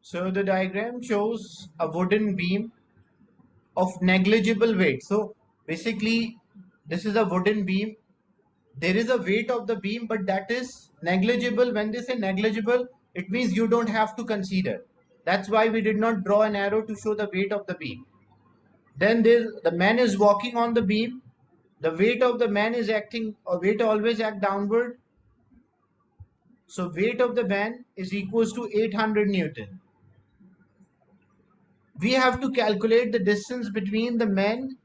So the diagram shows a wooden beam of negligible weight. So basically, this is a wooden beam. There is a weight of the beam, but that is negligible. When they say negligible, it means you don't have to consider. That's why we did not draw an arrow to show the weight of the beam. Then the man is walking on the beam. The weight of the man is acting, or weight always act downward. So weight of the man is equals to 800 Newton. We have to calculate the distance between the man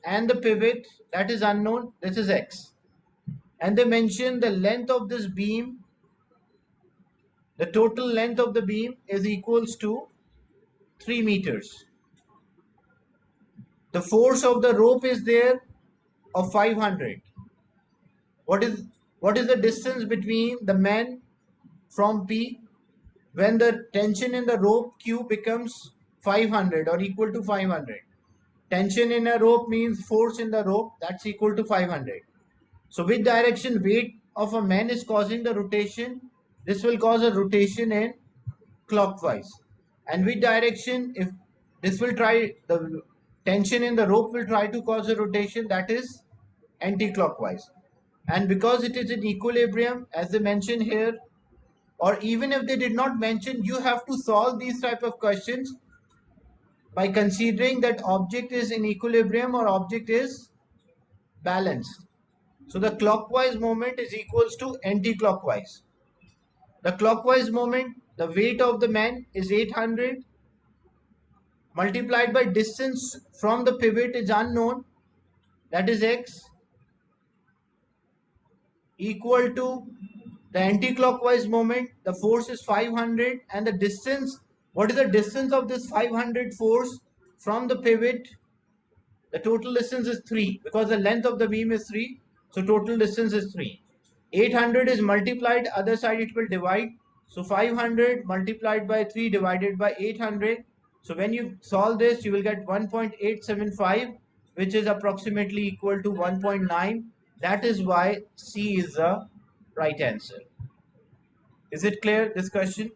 and the pivot, that is unknown. This is x. And they mention the length of this beam, the total length of the beam is equals to 3 meters. The force of the rope is there of 500. What is the distance between the man from P when the tension in the rope Q becomes 500 or equal to 500? Tension in a rope means force in the rope, that's equal to 500. So which direction weight of a man is causing the rotation? This will cause a rotation in clockwise. And which direction, if this will try, the tension in the rope will try to cause a rotation, that is anti-clockwise. And because it is in equilibrium, as they mention here, or even if they did not mention, you have to solve these type of questions by considering that object is in equilibrium or object is balanced. So the clockwise moment is equals to anti-clockwise. The clockwise moment, the weight of the man is 800 multiplied by distance from the pivot is unknown, that is x, equal to the anti-clockwise moment, the force is 500, and the distance, what is the distance of this 500 force from the pivot? The total distance is 3 because the length of the beam is 3. So total distance is 3. 800 is multiplied, other side it will divide. So 500 multiplied by 3 divided by 800. So when you solve this, you will get 1.875, which is approximately equal to 1.9. That is why C is the right answer. Is it clear, this question?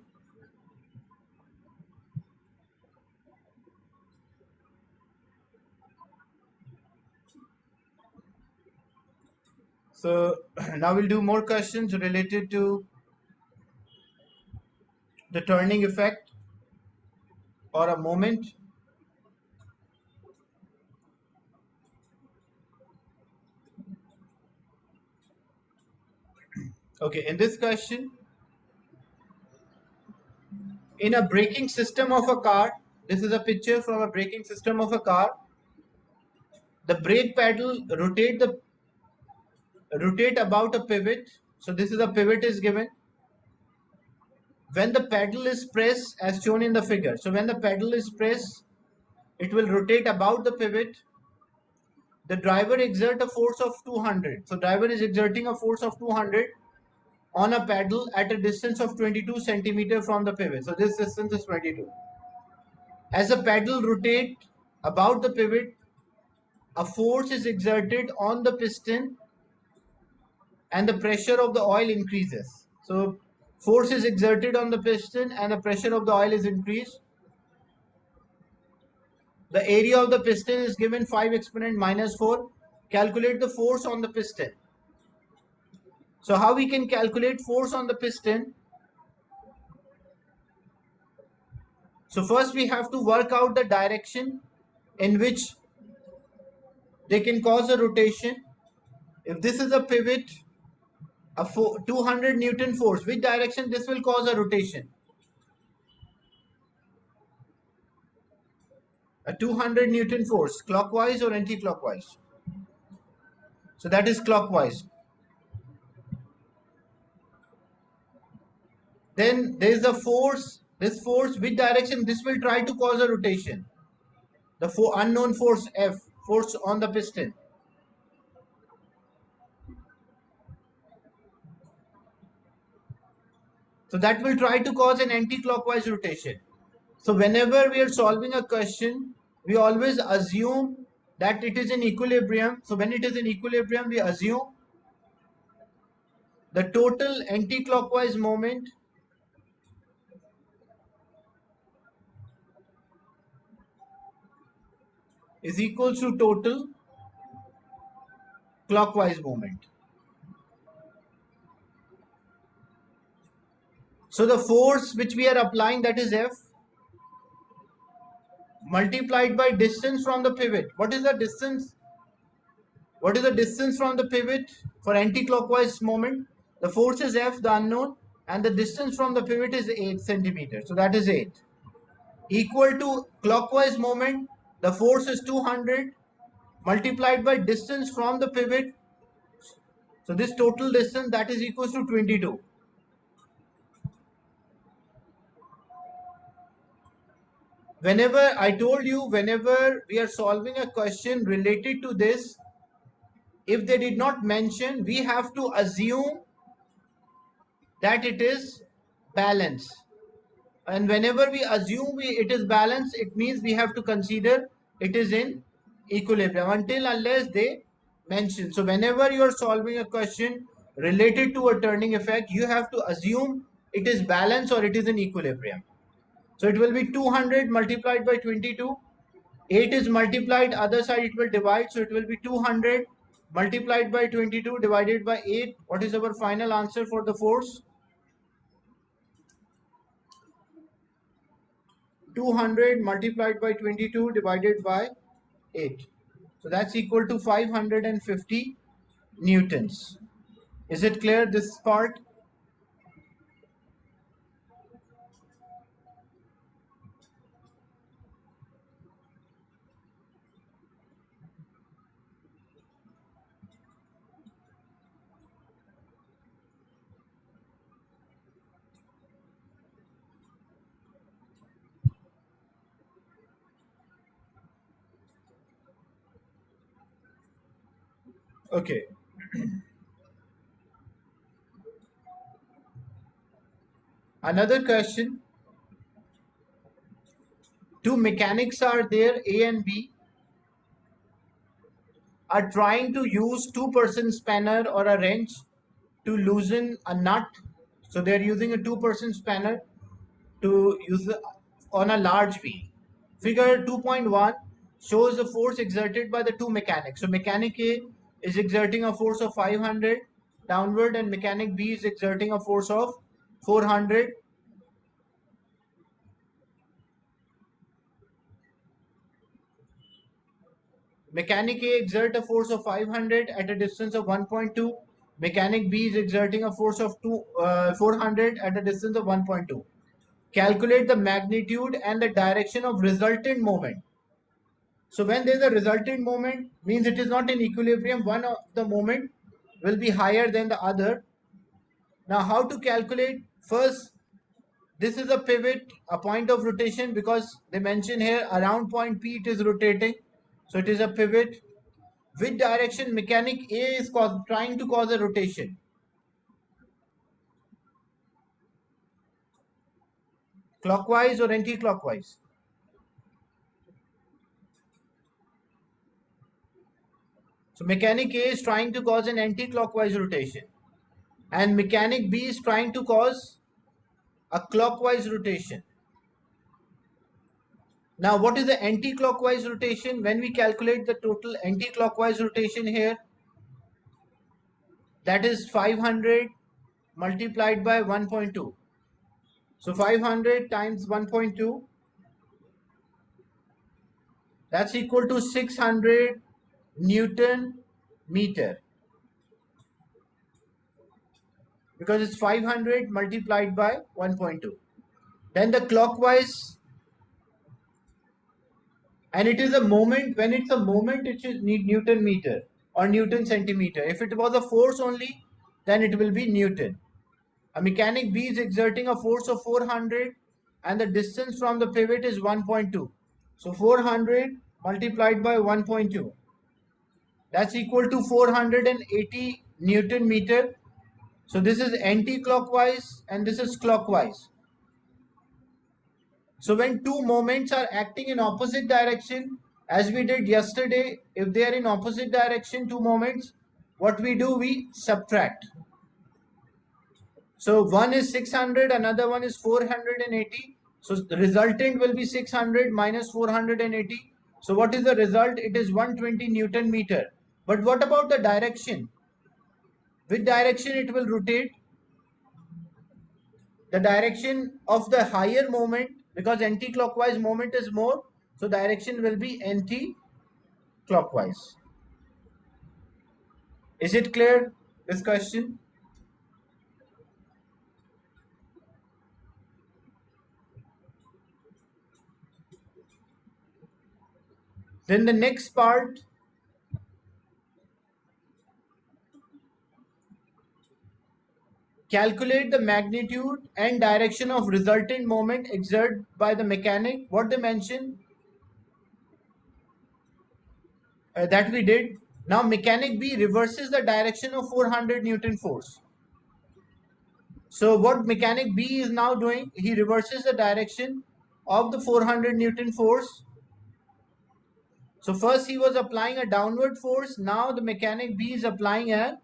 So now we'll do more questions related to the turning effect or a moment. Okay, in this question, in a braking system of a car, this is a picture from a braking system of a car. The brake pedal rotate about a pivot. So this is a pivot is given. When the pedal is pressed as shown in the figure. So when the pedal is pressed, it will rotate about the pivot. The driver exert a force of 200. So driver is exerting a force of 200 on a pedal at a distance of 22 centimeter from the pivot. So this distance is 22. As the pedal rotates about the pivot, a force is exerted on the piston and the pressure of the oil increases. So force is exerted on the piston and the pressure of the oil is increased. The area of the piston is given 5 exponent minus 4. Calculate the force on the piston. So how we can calculate force on the piston? So first we have to work out the direction in which they can cause a rotation. If this is a pivot, a 200 Newton force, which direction this will cause a rotation? A 200 Newton force, clockwise or anti-clockwise? So that is clockwise. Then there is a force, this force, which direction this will try to cause a rotation? The unknown force F, force on the piston. So that will try to cause an anti-clockwise rotation. So whenever we are solving a question, we always assume that it is in equilibrium. So when it is in equilibrium, we assume the total anti-clockwise moment is equals to total clockwise movement. So the force which we are applying, that is F, multiplied by distance from the pivot. What is the distance? What is the distance from the pivot for anti-clockwise moment? The force is F, the unknown, and the distance from the pivot is 8 centimeters. So that is 8. Equal to clockwise moment, the force is 200 multiplied by distance from the pivot. So this total distance, that is equals to 22. Whenever I told you, whenever we are solving a question related to this, if they did not mention, we have to assume that it is balanced. And whenever we assume it is balanced, it means we have to consider it is in equilibrium until unless they mention. So whenever you are solving a question related to a turning effect, you have to assume it is balanced or it is in equilibrium. So it will be 200 multiplied by 22. 8 is multiplied, other side it will divide. So it will be 200 multiplied by 22 divided by 8. What is our final answer for the force? 200 multiplied by 22 divided by 8. So that's equal to 550 newtons. Is it clear, this part? Okay. Another question. Two mechanics are there, A and B, are trying to use two-person spanner or a wrench to loosen a nut. So they're using a two-person spanner to use on a large wheel. Figure 2.1 shows the force exerted by the two mechanics. So mechanic A is exerting a force of 500 downward and mechanic B is exerting a force of 400. Mechanic A exert a force of 500 at a distance of 1.2. Mechanic B is exerting a force of 400 at a distance of 1.2. Calculate the magnitude and the direction of resultant moment. So when there is a resultant moment, means it is not in equilibrium, one of the moment will be higher than the other. Now how to calculate? First, this is a pivot, a point of rotation, because they mention here around point P it is rotating. So it is a pivot. Which direction mechanic A is trying to cause a rotation? Clockwise or anti-clockwise? So mechanic A is trying to cause an anti-clockwise rotation. And mechanic B is trying to cause a clockwise rotation. Now, what is the anti-clockwise rotation? When we calculate the total anti-clockwise rotation here, that is 500 multiplied by 1.2. So 500 times 1.2, that's equal to 600 Newton meter, because it's 500 multiplied by 1.2. Then the clockwise, and it is a moment. When it's a moment, it should need Newton meter or Newton centimeter. If it was a force only, then it will be Newton. A mechanic B is exerting a force of 400 and the distance from the pivot is 1.2. So 400 multiplied by 1.2. That's equal to 480 Newton meter. So this is anti-clockwise and this is clockwise. So when two moments are acting in opposite direction, as we did yesterday, if they are in opposite direction, two moments, what we do, we subtract. So one is 600, another one is 480. So the resultant will be 600 minus 480. So what is the result? It is 120 Newton meter. But what about the direction? Which direction it will rotate? The direction of the higher moment, because anti-clockwise moment is more, so direction will be anti-clockwise. Is it clear, this question? Then the next part, calculate the magnitude and direction of resultant moment exerted by the mechanic. What they mentioned, that we did. Now mechanic B reverses the direction of 400 Newton force. So what mechanic B is now doing, he reverses the direction of the 400 Newton force. So first he was applying a downward force, now the mechanic B is applying an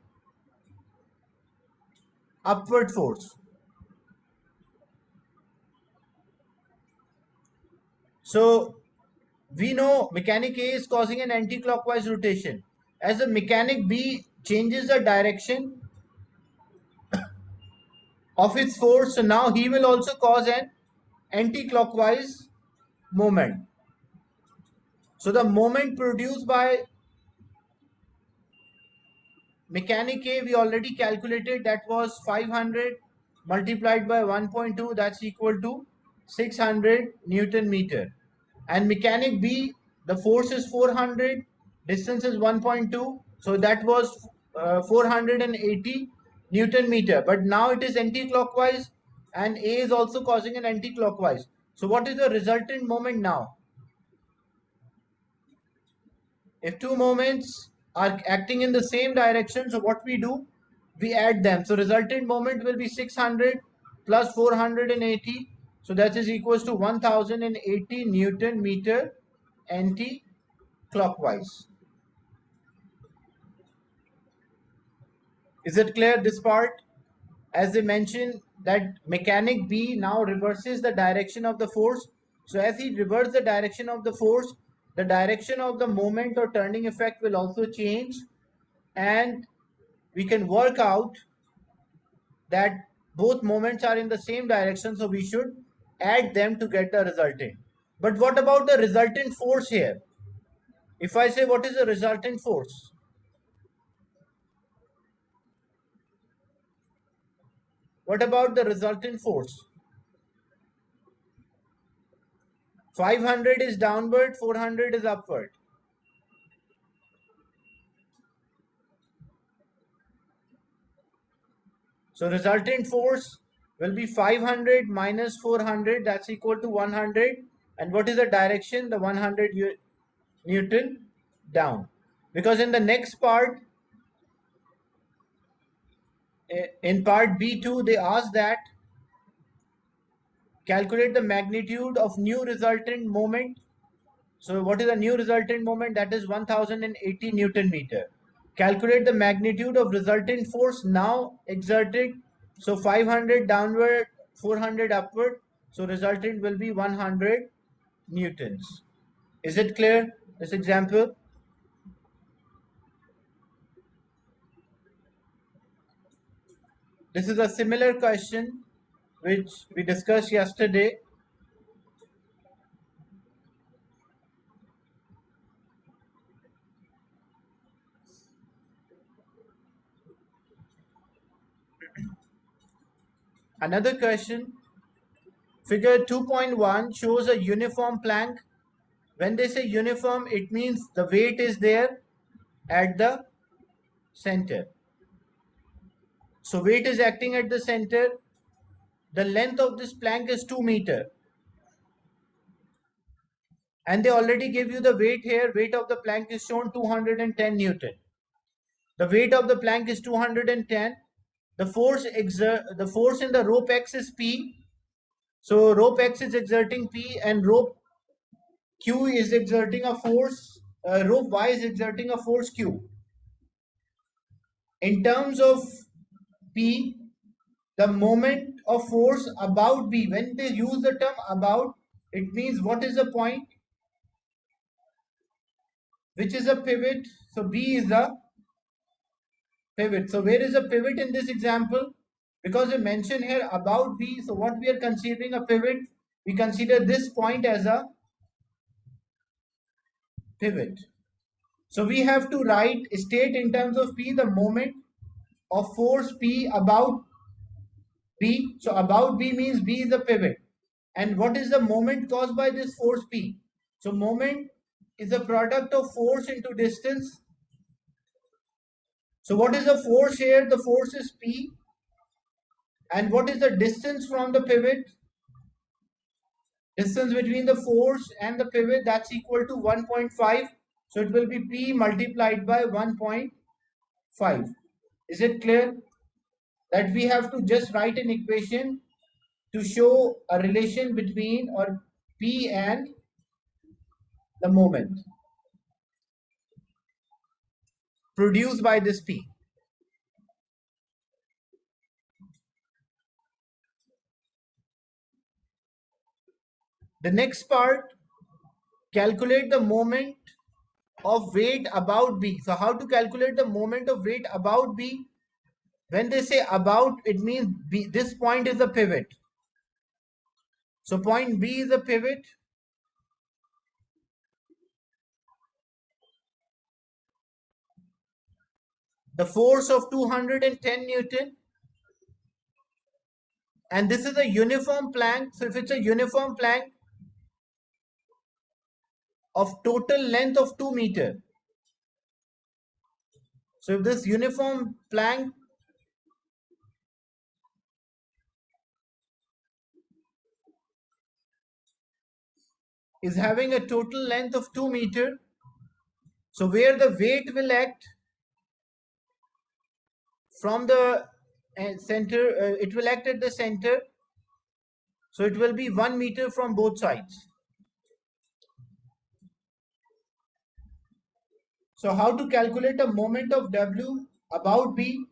upward force. So we know mechanic A is causing an anti-clockwise rotation. As the mechanic B changes the direction of its force, so now he will also cause an anti-clockwise moment. So the moment produced by mechanic A, we already calculated, that was 500 multiplied by 1.2, that's equal to 600 Newton meter. And mechanic B, the force is 400, distance is 1.2, so that was 480 Newton meter. But now it is anti-clockwise and A is also causing an anti-clockwise. So what is the resultant moment now? If two moments are acting in the same direction, so what we do? We add them. So resultant moment will be 600 plus 480. So that is equals to 1080 Newton meter anti-clockwise. Is it clear, this part? As they mentioned that mechanic B now reverses the direction of the force. So as he reverses the direction of the force, the direction of the moment or turning effect will also change, and we can work out that both moments are in the same direction, so we should add them to get the resultant. But what about the resultant force here? If I say what is the resultant force? What about the resultant force? 500 is downward, 400 is upward. So resultant force will be 500 minus 400, that's equal to 100. And what is the direction? The 100 Newton down. Because in the next part, in part B2, they ask that calculate the magnitude of new resultant moment. So what is the new resultant moment? That is 1080 Newton meter. Calculate the magnitude of resultant force now exerted. So 500 downward, 400 upward. So resultant will be 100 newtons. Is it clear, this example? This is a similar question which we discussed yesterday. Another question, figure 2.1 shows a uniform plank. When they say uniform, it means the weight is there at the center. So weight is acting at the center. The length of this plank is 2 meter. And they already give you the weight here. Weight of the plank is shown 210 Newton. The weight of the plank is 210. The force in the rope X is P. So rope X is exerting P and rope Q is exerting a force. Rope Y is exerting a force Q. In terms of P, the moment of force about B, when they use the term about, it means what is the point? which is a pivot. So B is the pivot. So where is a pivot in this example? Because we mentioned here about B, so what we are considering a pivot, we consider this point as a pivot. So we have to state in terms of P the moment of force P about B. So about B means B is a pivot. And what is the moment caused by this force P? So moment is a product of force into distance. So what is the force here? The force is P. And what is the distance from the pivot? Distance between the force and the pivot, that's equal to 1.5. So it will be P multiplied by 1.5. Is it clear? That we have to just write an equation to show a relation between or P and the moment produced by this P. The next part, calculate the moment of weight about B. So how to calculate the moment of weight about B? When they say about, it means B, this point is the pivot. So point B is a pivot. The force of 210 Newton. And this is a uniform plank. So if it's a uniform plank of total length of 2 meter. So if this uniform plank is having a total length of 2 meter. So where the weight will act from the center, it will act at the center. So it will be 1 meter from both sides. So how to calculate a moment of W about B?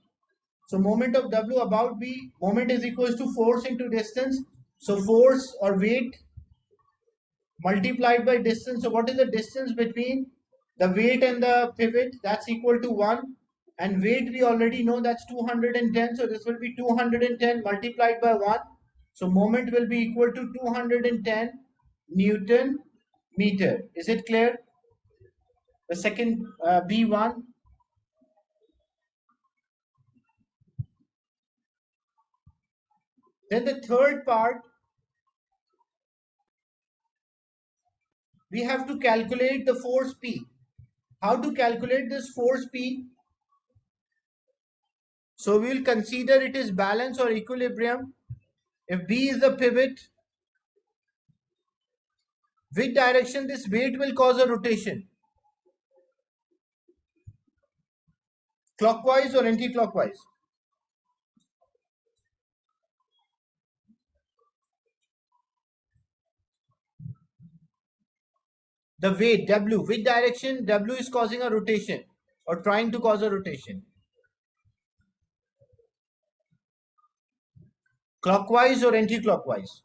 So moment of W about B, moment is equals to force into distance. So force or weight multiplied by distance. So what is the distance between the weight and the pivot? That's equal to 1. And weight we already know that's 210. So this will be 210 multiplied by 1. So moment will be equal to 210 Newton meter. Is it clear? The second B1. Then the third part, we have to calculate the force P. How to calculate this force P? So we will consider it is balance or equilibrium. If B is the pivot, which direction this weight will cause a rotation? Clockwise or anti-clockwise? The weight W, which direction W is causing a rotation or trying to cause a rotation? Clockwise or anti-clockwise?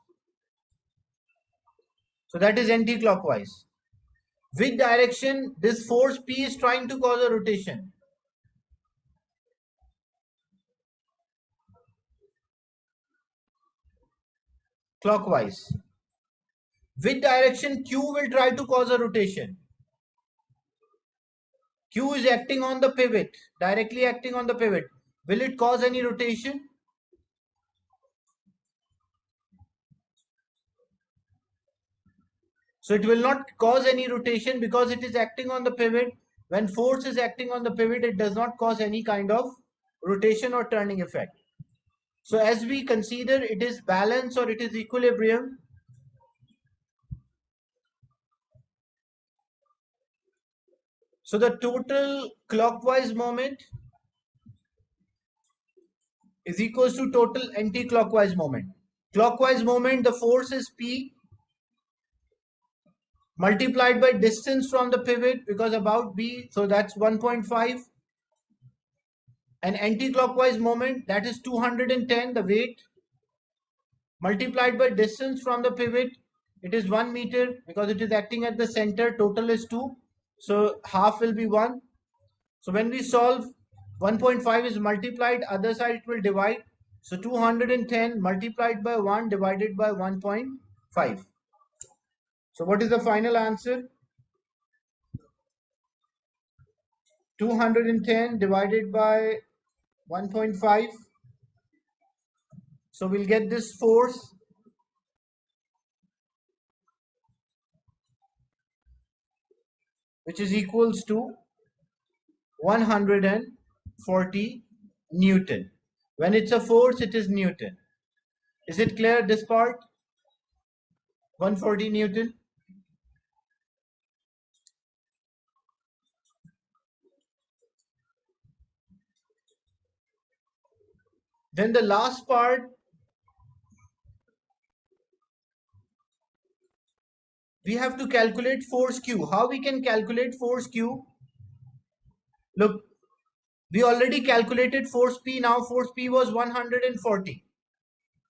So that is anti-clockwise. Which direction this force P is trying to cause a rotation? Clockwise. Which direction Q will try to cause a rotation? Q is acting on the pivot, directly acting on the pivot. Will it cause any rotation? So it will not cause any rotation because it is acting on the pivot. When force is acting on the pivot, it does not cause any kind of rotation or turning effect. So as we consider it is balance or it is equilibrium, so the total clockwise moment is equals to total anti-clockwise moment. Clockwise moment, the force is P multiplied by distance from the pivot because about B, so that's 1.5. And anti-clockwise moment, that is 210, the weight, multiplied by distance from the pivot, it is 1 meter because it is acting at the center, total is 2. So half will be 1. So when we solve, 1.5 is multiplied, other side it will divide. So 210 multiplied by 1 divided by 1.5. So what is the final answer? 210 divided by 1.5. So we'll get this force, which is equals to 140 Newton. When it's a force, it is Newton. Is it clear, this part? 140 Newton. Then the last part, we have to calculate force Q. How we can calculate force Q? Look, we already calculated force P. Now force P was 140.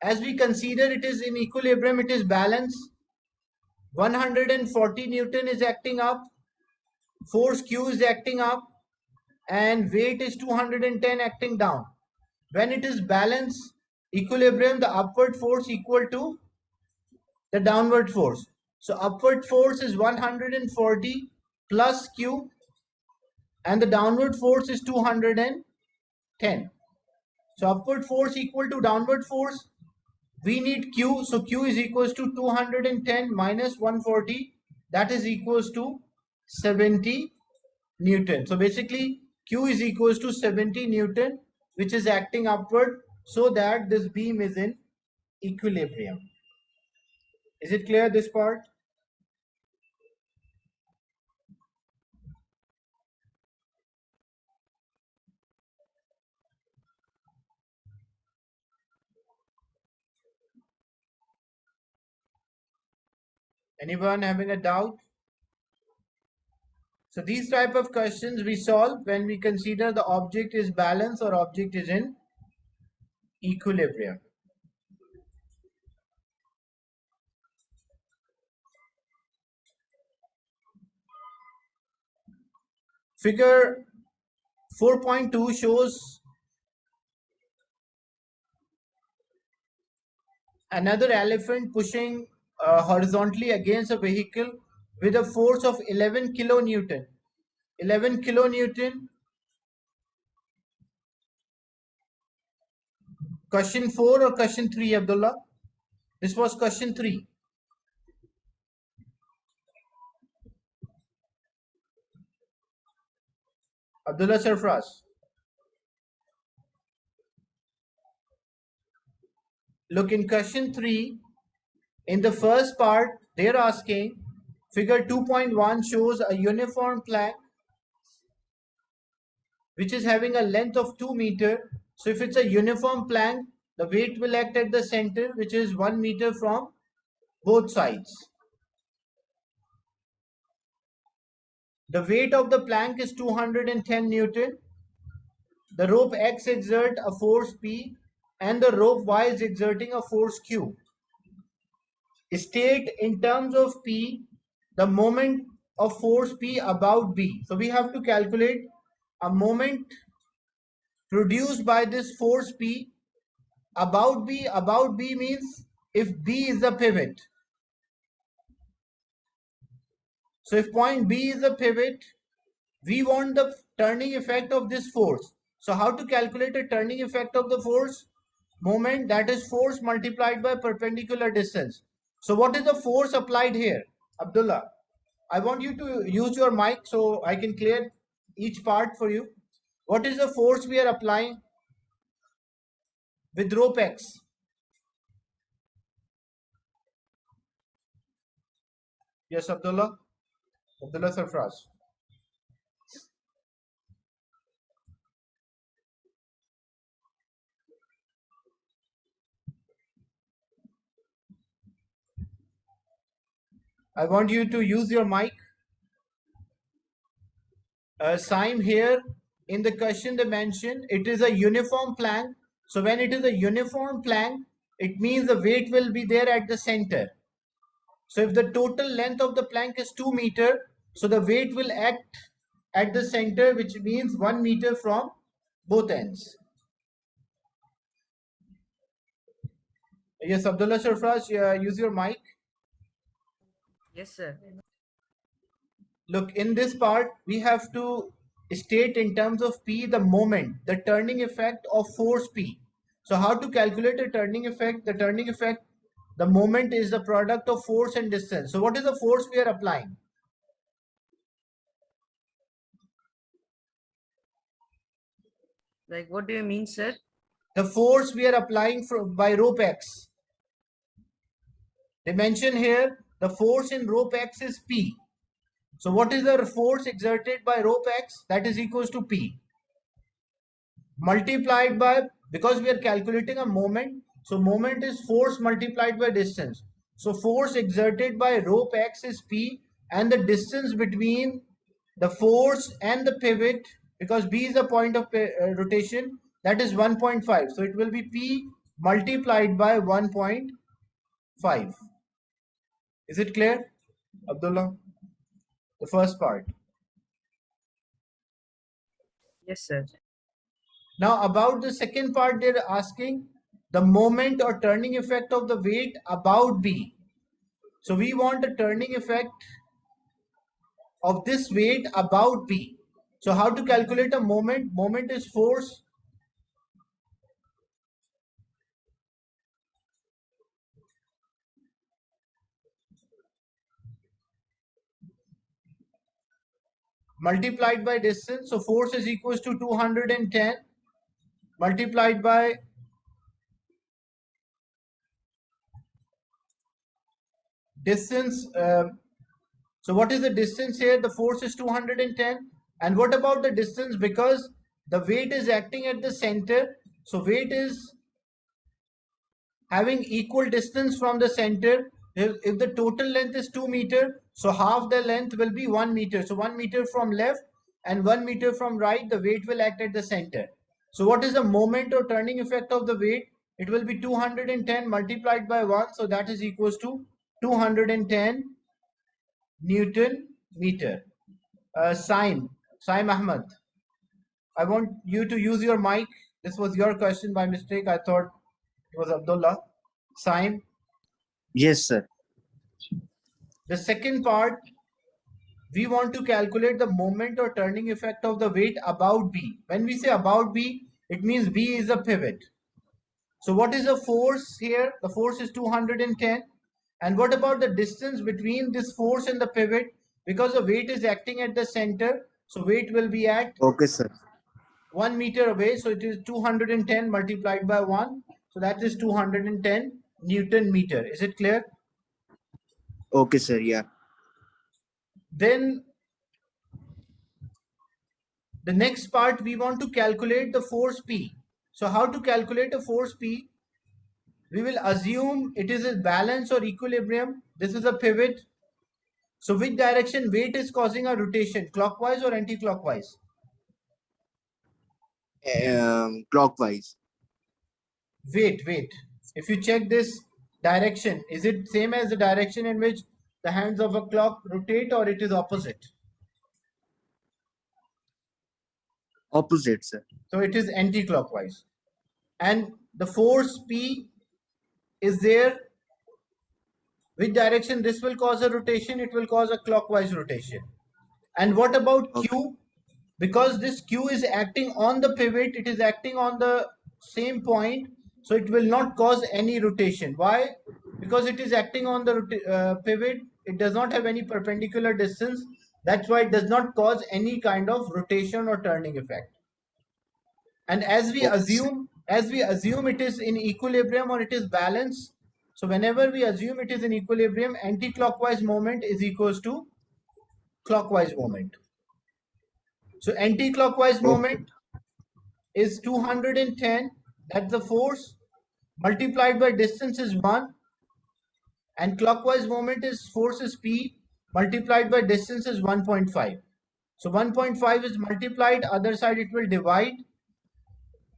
As we consider it is in equilibrium, it is balanced. 140 Newton is acting up, force Q is acting up, and weight is 210 acting down. When it is balanced equilibrium, the upward force equal to the downward force. So upward force is 140 plus Q, and the downward force is 210. So upward force equal to downward force. We need Q. So Q is equals to 210 minus 140. That is equals to 70 Newton. So basically Q is equals to 70 Newton, which is acting upward, so that this beam is in equilibrium. Is it clear, this part? Anyone having a doubt? So these type of questions we solve when we consider the object is balanced or object is in equilibrium. Figure 4.2 shows another elephant pushing horizontally against a vehicle with a force of 11 kilonewton. 11 kilonewton. Question 4 or question 3, Abdullah? This was question 3. Abdullah Sarfraz. Look, in question 3, in the first part, they're asking, figure 2.1 shows a uniform plank which is having a length of 2 meter. So if it's a uniform plank, the weight will act at the center, which is 1 meter from both sides. The weight of the plank is 210 Newton. The rope X exerts a force P and the rope Y is exerting a force Q. State in terms of P the moment of force P about B. So we have to calculate a moment produced by this force P about B. About B means if B is the pivot. So if point B is the pivot, we want the turning effect of this force. So how to calculate a turning effect of the force? Moment, that is force multiplied by perpendicular distance. So what is the force applied here? Abdullah, I want you to use your mic so I can clear each part for you. What is the force we are applying with rope X? Yes, Abdullah. Abdullah Sarfraz. I want you to use your mic. Sime, here in the question they mentioned it is a uniform plank. So when it is a uniform plank, it means the weight will be there at the center. So if the total length of the plank is 2 meter, So the weight will act at the center, which means 1 meter from both ends. Yes, Abdullah Sharfraz, use your mic. Yes, sir. Look, in this part, we have to state in terms of P the moment, the turning effect of force P. So how to calculate a turning effect? The turning effect, the moment is the product of force and distance. So what is the force we are applying? Like, what do you mean, sir? The force we are applying by rope X. They mention here the force in rope X is P. So what is the force exerted by rope X? That is equals to P multiplied by, because we are calculating a moment, so moment is force multiplied by distance. So force exerted by rope X is P, and the distance between the force and the pivot, because B is the point of rotation, that is 1.5. So it will be P multiplied by 1.5. Is it clear, Abdullah? The first part. Yes, sir. Now about the second part, they're asking the moment or turning effect of the weight about B. So we want a turning effect of this weight about B. So how to calculate a moment? Moment is force multiplied by distance. So force is equals to 210 multiplied by distance. So what is the distance here? The force is 210. And what about the distance? Because the weight is acting at the center. So weight is having equal distance from the center. If the total length is 2 meter, so half the length will be 1 meter. So 1 meter from left and 1 meter from right, the weight will act at the center. So what is the moment or turning effect of the weight? It will be 210 multiplied by 1. So that is equals to 210 Newton meter. Saim Ahmad, I want you to use your mic. This was your question by mistake. I thought it was Abdullah. Saim. Yes, sir. The second part, we want to calculate the moment or turning effect of the weight about B. When we say about B, it means B is a pivot. So what is the force here? The force is 210. And what about the distance between this force and the pivot? Because the weight is acting at the center, so weight will be at Okay, sir. 1 meter away. So it is 210 multiplied by 1. So that is 210 Newton meter. Is it clear? Okay, sir. Yeah. Then the next part, we want to calculate the force P. So how to calculate a force P? We will assume it is a balance or equilibrium. This is a pivot. So which direction weight is causing a rotation, clockwise or anti-clockwise? Clockwise. Wait. If you check this direction, is it same as the direction in which the hands of a clock rotate, or it is opposite? Opposite, sir. So it is anti-clockwise. And the force P is there. Which direction this will cause a rotation? It will cause a clockwise rotation. And what about Okay. Q? Because this Q is acting on the pivot, it is acting on the same point, so it will not cause any rotation. Why? Because it is acting on the pivot, it does not have any perpendicular distance. That's why it does not cause any kind of rotation or turning effect. And Okay, sir. as we assume it is in equilibrium or it is balanced, so whenever we assume it is in equilibrium, anti-clockwise moment is equals to clockwise moment. So anti-clockwise Okay. moment is 210, that's the force, multiplied by distance is 1, and clockwise moment is force is P, multiplied by distance is 1.5. So 1.5 is multiplied, other side it will divide.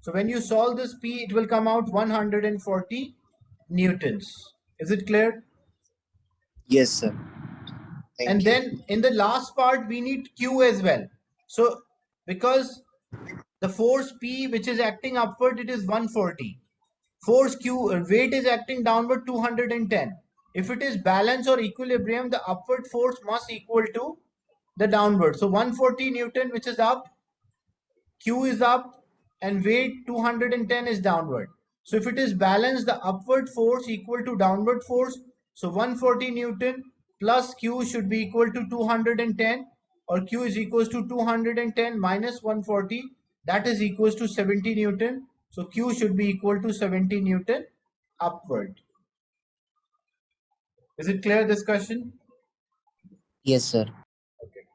So when you solve this P, it will come out 140 newtons. Is it clear? Yes, sir. And Thank you. then in the last part, we need Q as well. So because the force P, which is acting upward, it is 140. Force Q, weight is acting downward 210. If it is balance or equilibrium, the upward force must equal to the downward. So 140 Newton, which is up, Q is up, and weight 210 is downward. So if it is balanced, the upward force equal to downward force. So 140 Newton plus Q should be equal to 210, or Q is equals to 210 minus 140. That is equals to 70 Newton. So Q should be equal to 70 Newton upward. Is it clear discussion? Yes, sir. Okay.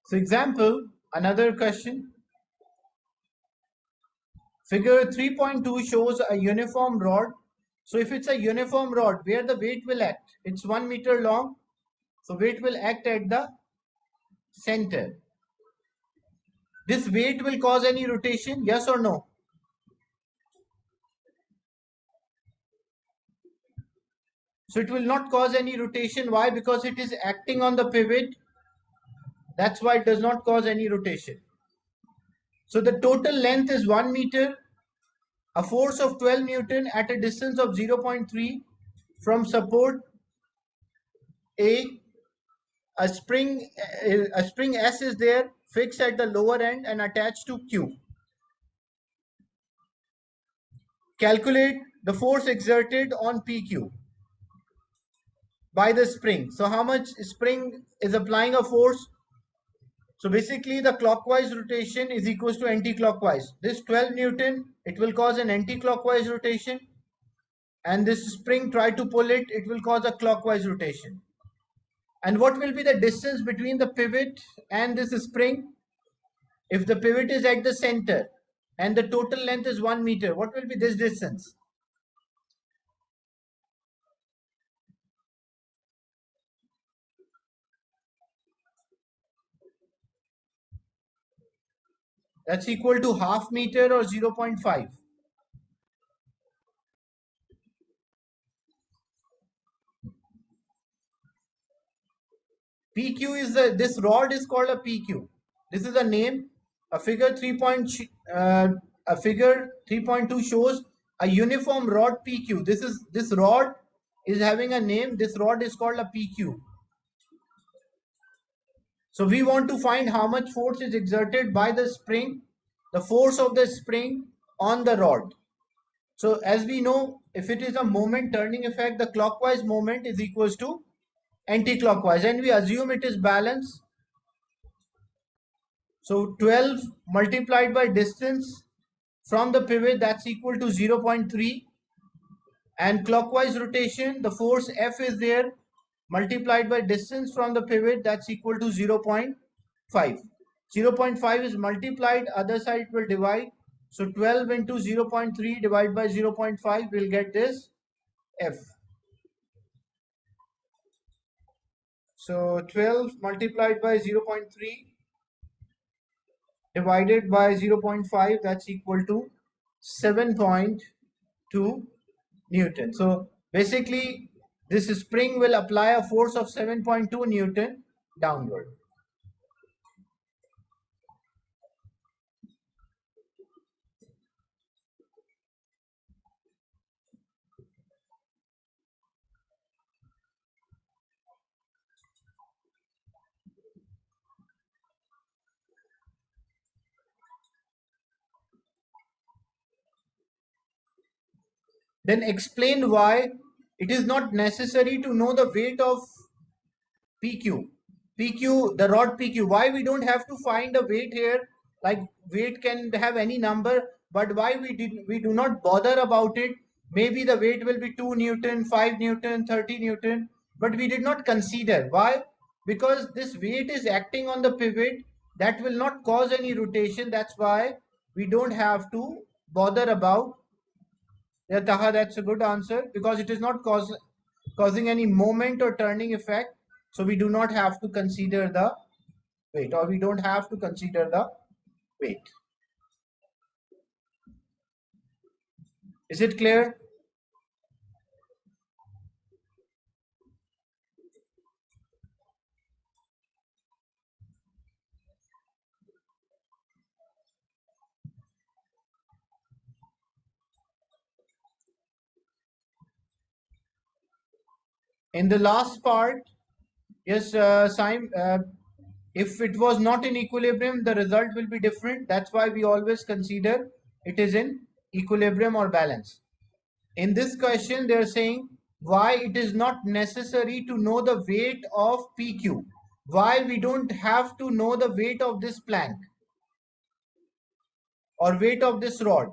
So example, another question. Figure 3.2 shows a uniform rod. So if it's a uniform rod, where the weight will act? It's 1 meter long. So weight will act at the center. This weight will cause any rotation? Yes or no? So it will not cause any rotation. Why? Because it is acting on the pivot. That's why it does not cause any rotation. So the total length is 1 meter. A force of 12 Newton at a distance of 0.3 from support A. A spring S is there, fixed at the lower end and attached to Q. Calculate the force exerted on PQ by the spring. So how much spring is applying a force? So basically the clockwise rotation is equals to anti-clockwise. This 12 Newton, it will cause an anti-clockwise rotation, and this spring, try to pull it, it will cause a clockwise rotation. And what will be the distance between the pivot and this spring? If the pivot is at the center and the total length is 1 meter, what will be this distance? That's equal to half meter or 0.5. PQ is this rod is called a PQ. This is a name. A figure 3.2 shows a uniform rod PQ. This rod is having a name. This rod is called a PQ. So we want to find how much force is exerted by the spring, the force of the spring on the rod. So as we know, if it is a moment turning effect, the clockwise moment is equals to anti-clockwise, and we assume it is balanced. So 12 multiplied by distance from the pivot, that's equal to 0.3, and clockwise rotation, the force F is there, multiplied by distance from the pivot, that's equal to 0.5. 0.5 is multiplied, other side will divide. So 12 into 0.3 divided by 0.5 will get this F. So 12 multiplied by 0.3 divided by 0.5, that's equal to 7.2 Newton. So basically this spring will apply a force of 7.2 Newton downward. Then explain why it is not necessary to know the weight of PQ. PQ, the rod PQ. Why we don't have to find a weight here? Like weight can have any number, but why we do not bother about it? Maybe the weight will be 2 Newton, 5 Newton, 30 Newton, but we did not consider. Why? Because this weight is acting on the pivot, that will not cause any rotation. That's why we don't have to bother about. Yeah, Taha, that's a good answer, because it is not causing any moment or turning effect. So we do not have to consider the weight, or we don't have to consider the weight. Is it clear? In the last part, yes, Simon, if it was not in equilibrium, the result will be different. That's why we always consider it is in equilibrium or balance. In this question, they are saying why it is not necessary to know the weight of PQ. Why we don't have to know the weight of this plank or weight of this rod.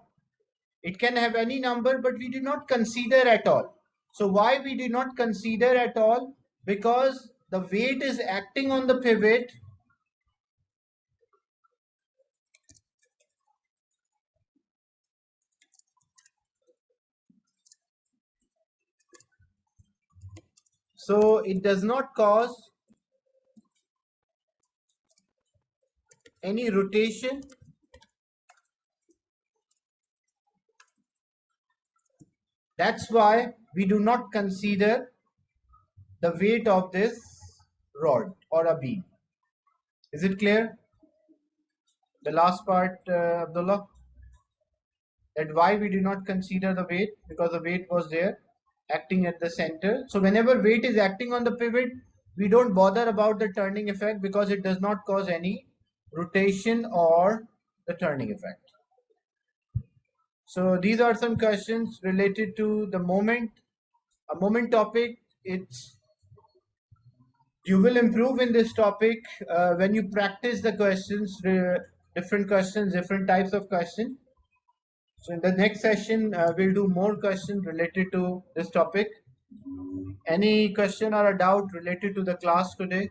It can have any number, but we do not consider at all. So why we do not consider at all? Because the weight is acting on the pivot. So it does not cause any rotation. That's why we do not consider the weight of this rod or a beam. Is it clear? The last part, Abdullah, that why we do not consider the weight, because the weight was there acting at the center. So whenever weight is acting on the pivot, we don't bother about the turning effect because it does not cause any rotation or the turning effect. So these are some questions related to the moment. A moment topic, it's you will improve in this topic when you practice the questions, different questions, different types of questions. So in the next session, we'll do more questions related to this topic. Any question or a doubt related to the class today?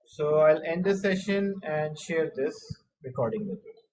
So I'll end the session and share this recording with you.